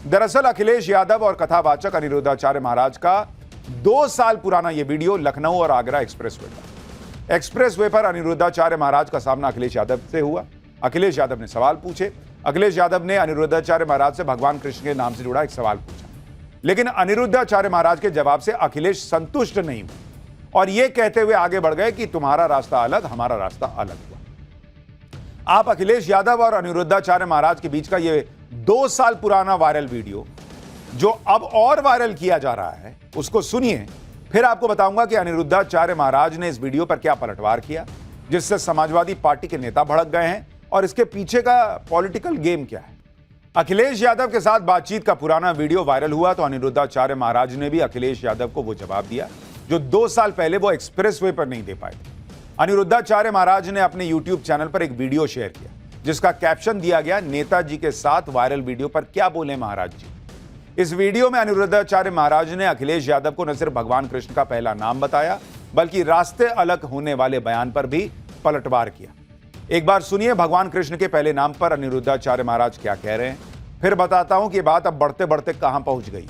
दरअसल अखिलेश यादव और कथावाचक अनिरुद्धाचार्य महाराज का 2 साल पुराना यह वीडियो लखनऊ और आगरा एक्सप्रेसवे पर अनिरुद्धाचार्य महाराज का सामना अखिलेश यादव से हुआ। अखिलेश यादव ने सवाल पूछे। अखिलेश यादव ने अनिरुद्धाचार्य महाराज से भगवान कृष्ण के नाम से जुड़ा एक सवाल पूछा, लेकिन अनिरुद्धाचार्य महाराज के जवाब से अखिलेश संतुष्ट नहीं हुए और यह कहते हुए आगे बढ़ गए कि तुम्हारा रास्ता अलग, हमारा रास्ता अलग हुआ। आप अखिलेश यादव और अनिरुद्धाचार्य महाराज के बीच का यह 2 साल पुराना वायरल वीडियो जो अब और वायरल किया जा रहा है उसको सुनिए, फिर आपको बताऊंगा कि अनिरुद्धाचार्य महाराज ने इस वीडियो पर क्या पलटवार किया जिससे समाजवादी पार्टी के नेता भड़क गए हैं और इसके पीछे का पॉलिटिकल गेम क्या है। अखिलेश यादव के साथ बातचीत का पुराना वीडियो वायरल हुआ तो अनिरुद्धाचार्य महाराज ने भी अखिलेश यादव को वो जवाब दिया जो 2 साल पहले वो एक्सप्रेसवे पर नहीं दे पाए थे। अनिरुद्धाचार्य महाराज ने अपने YouTube चैनल पर एक वीडियो शेयर किया जिसका कैप्शन दिया गया, नेताजी के साथ वायरल वीडियो पर क्या बोले महाराज जी। इस वीडियो में अनिरुद्धाचार्य महाराज ने अखिलेश यादव को न सिर्फ भगवान कृष्ण का पहला नाम बताया बल्कि रास्ते अलग होने वाले बयान पर भी पलटवार किया। एक बार सुनिए भगवान कृष्ण के पहले नाम पर अनिरुद्धाचार्य महाराज क्या कह रहे हैं, फिर बताता हूं कि बात अब बढ़ते बढ़ते कहां पहुंच गई।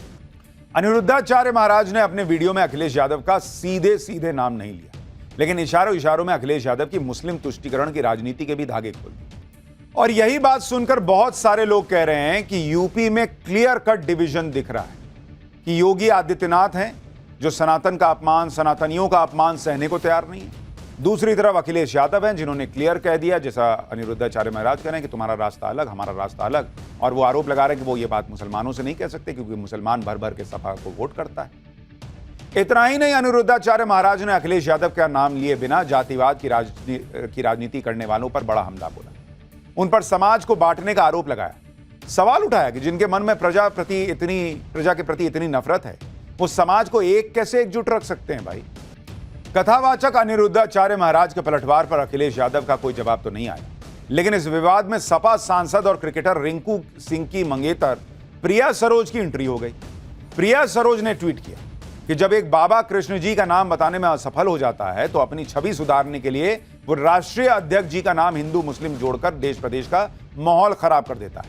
अनिरुद्धाचार्य महाराज ने अपने वीडियो में अखिलेश यादव का सीधे सीधे नाम नहीं लिया, लेकिन इशारों इशारों में अखिलेश यादव की मुस्लिम तुष्टीकरण की राजनीति के भी धागे खोल दिए। और यही बात सुनकर बहुत सारे लोग कह रहे हैं कि यूपी में क्लियर कट डिवीजन दिख रहा है कि योगी आदित्यनाथ हैं जो सनातन का अपमान, सनातनियों का अपमान सहने को तैयार नहीं है। दूसरी तरफ अखिलेश यादव हैं जिन्होंने क्लियर कह दिया, जैसा अनिरुद्धाचार्य महाराज कह रहे हैं कि तुम्हारा रास्ता अलग, हमारा रास्ता अलग, और वो आरोप लगा रहे हैं कि वो ये बात मुसलमानों से नहीं कह सकते क्योंकि मुसलमान भर भर के सपा को वोट करता है। इतना ही नहीं, अनिरुद्धाचार्य महाराज ने अखिलेश यादव का नाम लिए बिना जातिवाद की राजनीति करने वालों पर बड़ा हमला बोला। उन पर समाज को बांटने का आरोप लगाया। सवाल उठाया कि जिनके मन में प्रजा के प्रति इतनी नफरत है वो समाज को कैसे एकजुट रख सकते हैं भाई। कथावाचक अनिरुद्धाचार्य महाराज के पलटवार पर अखिलेश यादव का कोई जवाब तो नहीं आया, लेकिन इस विवाद में सपा सांसद और क्रिकेटर रिंकू सिंह की मंगेतर प्रिया सरोज की एंट्री हो गई। प्रिया सरोज ने ट्वीट किया कि जब एक बाबा कृष्ण जी का नाम बताने में असफल हो जाता है तो अपनी छवि सुधारने के लिए वो राष्ट्रीय अध्यक्ष जी का नाम हिंदू मुस्लिम जोड़कर देश प्रदेश का माहौल खराब कर देता है।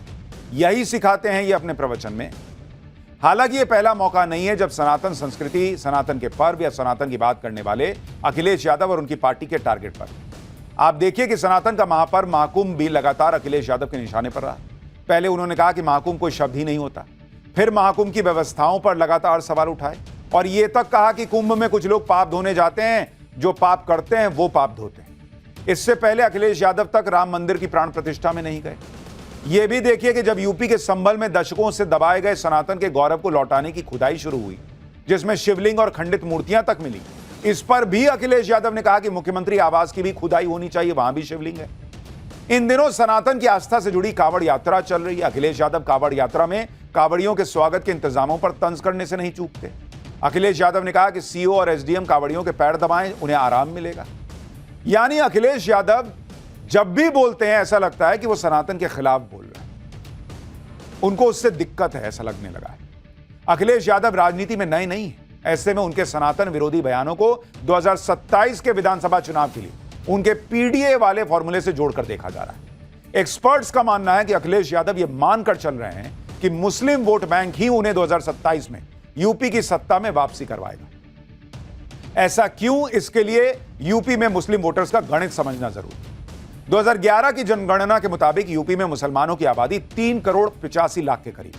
यही सिखाते हैं ये अपने प्रवचन में। हालांकि ये पहला मौका नहीं है जब सनातन संस्कृति, सनातन के पर्व या सनातन की बात करने वाले अखिलेश यादव और उनकी पार्टी के टारगेट पर। आप देखिए कि सनातन का महापर्व महाकुंभ भी लगातार अखिलेश यादव के निशाने पर रहा। पहले उन्होंने कहा कि महाकुंभ कोई शब्द ही नहीं होता, फिर महाकुंभ की व्यवस्थाओं पर लगातार सवाल उठाए और ये तक कहा कि कुंभ में कुछ लोग पाप धोने जाते हैं, जो पाप करते हैं वो पाप धोते हैं। इससे पहले अखिलेश यादव तक राम मंदिर की प्राण प्रतिष्ठा में नहीं गए। यह भी देखिए कि जब यूपी के संभल में दशकों से दबाए गए सनातन के गौरव को लौटाने की खुदाई शुरू हुई, जिसमें शिवलिंग और खंडित मूर्तियां तक मिली, इस पर भी अखिलेश यादव ने कहा कि मुख्यमंत्री आवास की भी खुदाई होनी चाहिए, वहां भी शिवलिंग है। इन दिनों सनातन की आस्था से जुड़ी कांवड़ यात्रा चल रही है। अखिलेश यादव कांवड़ यात्रा में कांवड़ियों के स्वागत के इंतजामों पर तंज करने से नहीं चूकते। अखिलेश यादव ने कहा कि सीओ और एसडीएम कांवड़ियों के पैर दबाएं, उन्हें आराम मिलेगा। यानी अखिलेश यादव जब भी बोलते हैं ऐसा लगता है कि वो सनातन के खिलाफ बोल रहे हैं, उनको उससे दिक्कत है ऐसा लगने लगा है। अखिलेश यादव राजनीति में नए नहीं है, ऐसे में उनके सनातन विरोधी बयानों को 2027 के विधानसभा चुनाव के लिए उनके पीडीए वाले फॉर्मूले से जोड़कर देखा जा रहा है। एक्सपर्ट्स का मानना है कि अखिलेश यादव ये मानकर चल रहे हैं कि मुस्लिम वोट बैंक ही उन्हें 2027 में यूपी की सत्ता में वापसी करवाएगा। ऐसा क्यों, इसके लिए यूपी में मुस्लिम वोटर्स का गणित समझना जरूरी है। 2011 की जनगणना के मुताबिक यूपी में मुसलमानों की आबादी 3,85,00,000 के करीब,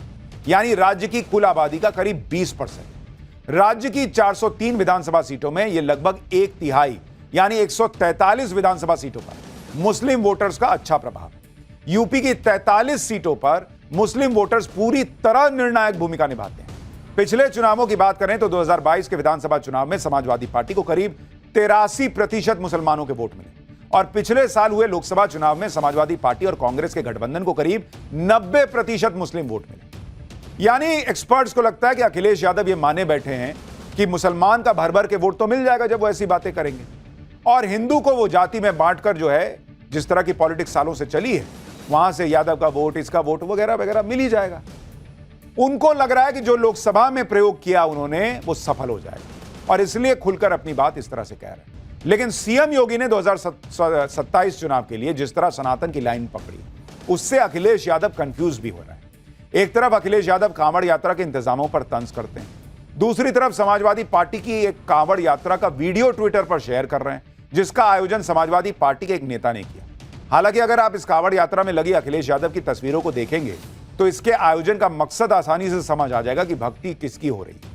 यानी राज्य की कुल आबादी का करीब 20%। राज्य की 403 विधानसभा सीटों में यह लगभग 1/3 यानी 143 विधानसभा सीटों पर मुस्लिम वोटर्स का अच्छा प्रभाव है। यूपी की 43 सीटों पर मुस्लिम वोटर्स पूरी तरह निर्णायक भूमिका निभाते हैं। पिछले चुनावों की बात करें तो 2022 के विधानसभा चुनाव में समाजवादी पार्टी को करीब 83% मुसलमानों के वोट मिले और पिछले साल हुए लोकसभा चुनाव में समाजवादी पार्टी और कांग्रेस के गठबंधन को करीब 90% मुस्लिम वोट मिले। यानी एक्सपर्ट्स को लगता है कि अखिलेश यादव ये माने बैठे हैं कि मुसलमान का भर भर के वोट तो मिल जाएगा जब वो ऐसी बातें करेंगे, और हिंदू को वो जाति में बांटकर जो है, जिस तरह की पॉलिटिक्स सालों से चली है, वहां से यादव का वोट, इसका वोट वगैरह वगैरह मिल ही जाएगा। उनको लग रहा है कि जो लोकसभा में प्रयोग किया उन्होंने वो सफल हो जाएगा और इसलिए खुलकर अपनी बात इस तरह से कह रहे हैं। लेकिन सीएम योगी ने 2027 चुनाव के लिए जिस तरह सनातन की लाइन पकड़ी, उससे अखिलेश यादव कंफ्यूज भी हो रहा है। एक तरफ अखिलेश यादव कांवड़ यात्रा के इंतजामों पर तंज करते हैं, दूसरी तरफ समाजवादी पार्टी की एक कांवड़ यात्रा का वीडियो ट्विटर पर शेयर कर रहे हैं, जिसका आयोजन समाजवादी पार्टी के एक नेता ने किया। हालांकि अगर आप इस कांवड़ यात्रा में लगी अखिलेश यादव की तस्वीरों को देखेंगे तो इसके आयोजन का मकसद आसानी से समझ आ जाएगा कि भक्ति किसकी हो रही है।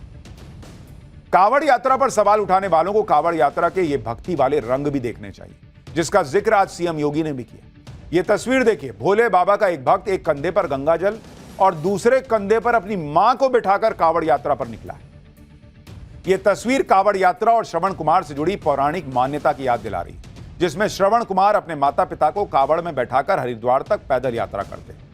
कांवड़ यात्रा पर सवाल उठाने वालों को कांवड़ यात्रा के ये भक्ति वाले रंग भी देखने चाहिए, जिसका जिक्र आज सीएम योगी ने भी किया। ये तस्वीर देखिए, भोले बाबा का एक भक्त एक कंधे पर गंगा जल और दूसरे कंधे पर अपनी मां को बिठाकर कांवड़ यात्रा पर निकला है। यह तस्वीर कांवड़ यात्रा और श्रवण कुमार से जुड़ी पौराणिक मान्यता की याद दिला रही है, जिसमें श्रवण कुमार अपने माता पिता को कांवड़ में बैठाकर हरिद्वार तक पैदल यात्रा करते हैं।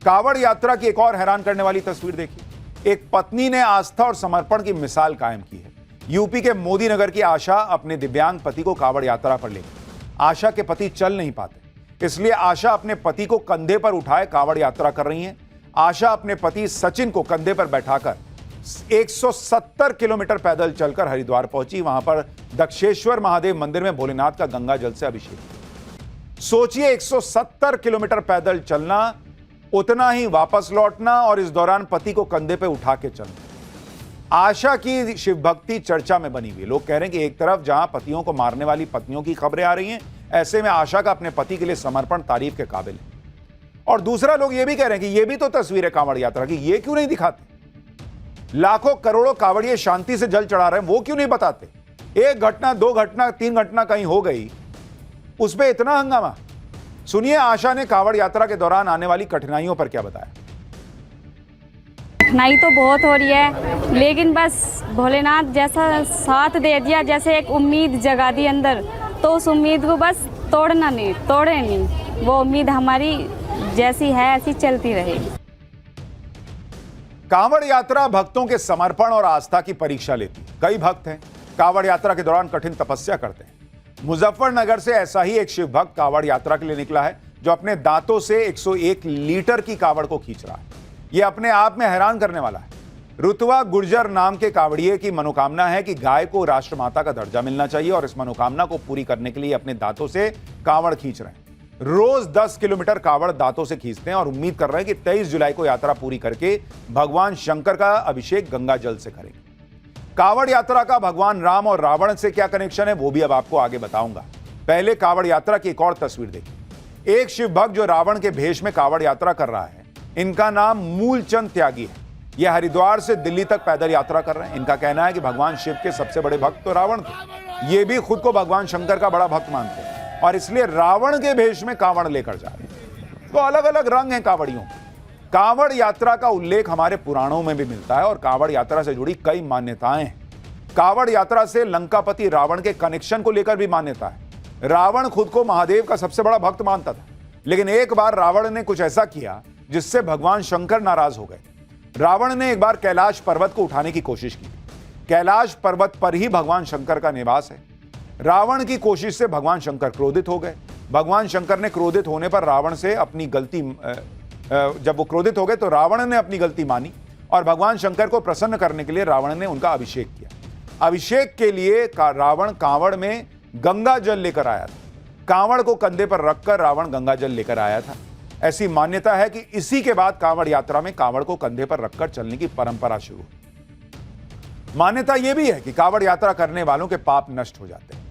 कांवड़ यात्रा की एक और हैरान करने वाली तस्वीर देखिए, एक पत्नी ने आस्था और समर्पण की मिसाल कायम की है। यूपी के मोदी नगर की आशा अपने दिव्यांग पति को कांवड़ यात्रा पर ले गई। आशा के पति चल नहीं पाते, इसलिए आशा अपने पति को कंधे पर उठाए कांवड़ यात्रा कर रही हैं। आशा अपने पति सचिन को कंधे पर बैठाकर 170 किलोमीटर पैदल चलकर हरिद्वार पहुंची। वहां पर दक्षेश्वर महादेव मंदिर में भोलेनाथ का गंगा जल से अभिषेक। सोचिए, 170 किलोमीटर पैदल चलना, उतना ही वापस लौटना और इस दौरान पति को कंधे पे उठा के चलना। आशा की शिव भक्ति चर्चा में बनी हुई। लोग कह रहे हैं कि एक तरफ जहां पतियों को मारने वाली पत्नियों की खबरें आ रही हैं, ऐसे में आशा का अपने पति के लिए समर्पण तारीफ के काबिल है। और दूसरा, लोग ये भी कह रहे हैं कि ये भी तो तस्वीर है कांवड़ यात्रा की, ये क्यों नहीं दिखाते? लाखों करोड़ों कांवड़िए शांति से जल चढ़ा रहे हैं, वो क्यों नहीं बताते? एक घटना, दो घटना, तीन घटना कहीं हो गई, उस पर इतना हंगामा। सुनिए आशा ने कांवड़ यात्रा के दौरान आने वाली कठिनाइयों पर क्या बताया। कठिनाई तो बहुत हो रही है, लेकिन बस भोलेनाथ जैसा साथ दे दिया, जैसे एक उम्मीद जगा दी अंदर, तो उस उम्मीद को बस तोड़े नहीं। वो उम्मीद हमारी जैसी है ऐसी चलती रहे। कांवड़ यात्रा भक्तों के समर्पण और आस्था की परीक्षा लेती है। कई भक्त हैं कांवड़ यात्रा के दौरान कठिन तपस्या करते हैं। मुजफ्फरनगर से ऐसा ही एक शिव भक्त कांवड़ यात्रा के लिए निकला है, जो अपने दांतों से 101 लीटर की कांवड़ को खींच रहा है। यह अपने आप में हैरान करने वाला है। रुतवा गुर्जर नाम के कांवड़िए की मनोकामना है कि गाय को राष्ट्रमाता का दर्जा मिलना चाहिए और इस मनोकामना को पूरी करने के लिए अपने दांतों से कांवड़ खींच रहे हैं। रोज 10 किलोमीटर कांवड़ दांतों से खींचते हैं और उम्मीद कर रहे हैं कि 23 जुलाई को यात्रा पूरी करके भगवान शंकर का अभिषेक गंगा जल से करेंगे। कांवड़ यात्रा का भगवान राम और रावण से क्या कनेक्शन है, वो भी अब आपको आगे बताऊंगा। पहले कांवड़ यात्रा की एक और तस्वीर देखिए। एक शिव भक्त जो रावण के भेष में कांवड़ यात्रा कर रहा है, इनका नाम मूलचंद त्यागी है। यह हरिद्वार से दिल्ली तक पैदल यात्रा कर रहे हैं। इनका कहना है कि भगवान शिव के सबसे बड़े भक्त तो रावण थे। ये भी खुद को भगवान शंकर का बड़ा भक्त मानते हैं और इसलिए रावण के भेष में कांवड़ लेकर जा रहे हैं। तो अलग अलग रंग हैं कांवड़ियों। कांवड़ यात्रा का उल्लेख हमारे पुराणों में भी मिलता है और कांवड़ यात्रा से जुड़ी कई मान्यताएं हैं। कांवड़ यात्रा से लंकापति रावण के कनेक्शन को लेकर भी मान्यता है। रावण खुद को महादेव का सबसे बड़ा भक्त मानता था, लेकिन एक बार रावण ने कुछ ऐसा किया जिससे भगवान शंकर नाराज हो गए। रावण ने एक बार कैलाश पर्वत को उठाने की कोशिश की। कैलाश पर्वत पर ही भगवान शंकर का निवास है। रावण की कोशिश से भगवान शंकर क्रोधित हो गए। भगवान शंकर ने क्रोधित होने पर रावण से अपनी गलती, जब वो क्रोधित हो गए तो रावण ने अपनी गलती मानी और भगवान शंकर को प्रसन्न करने के लिए रावण ने उनका अभिषेक किया। अभिषेक के लिए रावण कांवड़ में गंगा जल लेकर आया था। कांवड़ को कंधे पर रखकर रावण गंगा जल लेकर आया था। ऐसी मान्यता है कि इसी के बाद कांवड़ यात्रा में कांवड़ को कंधे पर रखकर चलने की परंपरा शुरू हुई। मान्यता यह भी है कि कांवड़ यात्रा करने वालों के पाप नष्ट हो जाते हैं।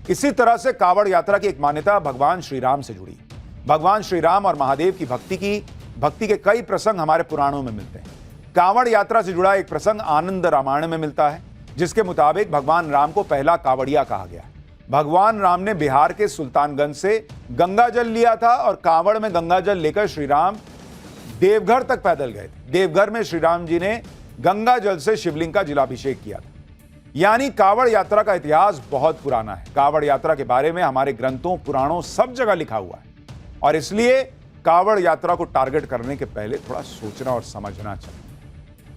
इसी तरह से कांवड़ यात्रा की एक मान्यता भगवान श्री राम से जुड़ी है। भगवान श्री राम और महादेव की भक्ति के कई प्रसंग हमारे पुराणों में मिलते हैं। कांवड़ यात्रा से जुड़ा एक प्रसंग आनंद रामायण में मिलता है, जिसके मुताबिक भगवान राम को पहला कांवड़िया कहा गया। भगवान राम ने बिहार के सुल्तानगंज से गंगा जल लिया था और कांवड़ में गंगा जल लेकर श्री राम देवघर तक पैदल गए थे। देवघर में श्री राम जी ने गंगा जल से शिवलिंग का जलाभिषेक किया था। यानी कांवड़ यात्रा का इतिहास बहुत पुराना है। कांवड़ यात्रा के बारे में हमारे ग्रंथों, पुराणों, सब जगह लिखा हुआ है और इसलिए कांवड़ यात्रा को टारगेट करने के पहले थोड़ा सोचना और समझना चाहिए।